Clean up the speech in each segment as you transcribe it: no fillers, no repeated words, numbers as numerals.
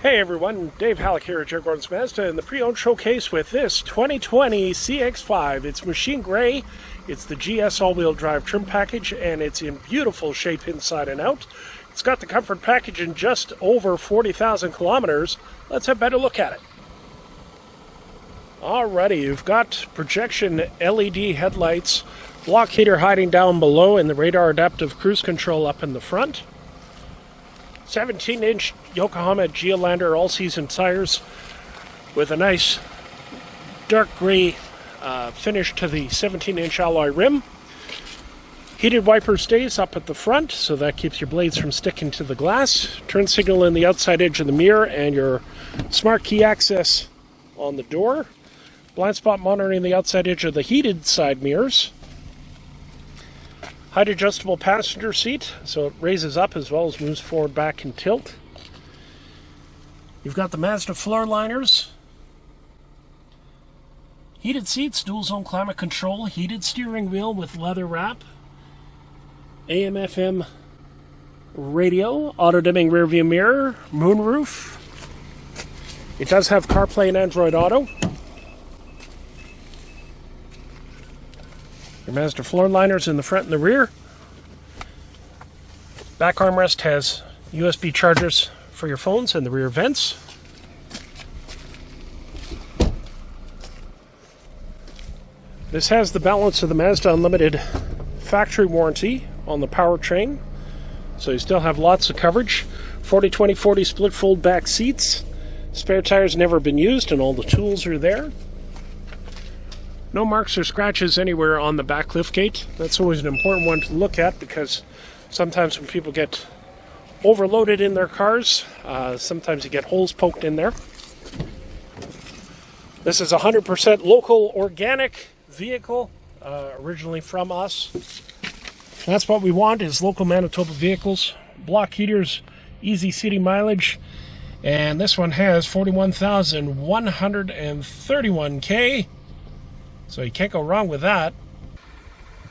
Hey everyone, Dave Halleck here at Gerry Mazda in the pre-owned showcase with this 2020 CX-5. It's machine gray, it's the GS all-wheel drive trim package, and it's in beautiful shape inside and out. It's got the comfort package in just over 40,000 kilometers. Let's have a better look at it. Alrighty, you've got projection LED headlights, block heater hiding down below, and the radar adaptive cruise control up in the front. 17-inch Yokohama Geolandar all-season tires with a nice dark gray finish to the 17-inch alloy rim. Heated wiper stays up at the front, so that keeps your blades from sticking to the glass. Turn signal in the outside edge of the mirror and your smart key access on the door. Blind spot monitoring the outside edge of the heated side mirrors. Height adjustable passenger seat, so it raises up as well as moves forward, back, and tilt. You've got the Mazda floor liners. Heated seats, dual zone climate control, heated steering wheel with leather wrap. AM/FM radio, auto dimming rear view mirror, moonroof. It does have CarPlay and Android Auto. Your Mazda floor liners in the front and the rear. Back armrest has USB chargers for your phones and the rear vents. This has the balance of the Mazda Unlimited factory warranty on the powertrain, so you still have lots of coverage. 40-20-40 split fold back seats. Spare tires never been used and all the tools are there. No marks or scratches anywhere on the back liftgate. That's always an important one to look at because sometimes when people get overloaded in their cars, sometimes you get holes poked in there. This is a 100% local organic vehicle, originally from us. That's what we want, is local Manitoba vehicles. Block heaters, easy seating mileage, and this one has 41,131 K. So you can't go wrong with that.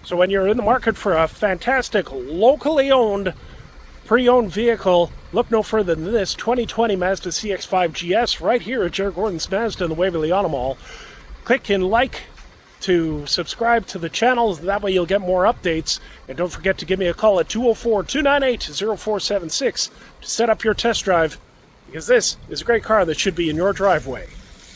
So when you're in the market for a fantastic, locally owned, pre-owned vehicle, look no further than this 2020 Mazda CX-5 GS right here at Gerry Mazda in the Waverley Auto Mall. Click and like to subscribe to the channel. That way you'll get more updates. And don't forget to give me a call at 204-298-0476 to set up your test drive, because this is a great car that should be in your driveway.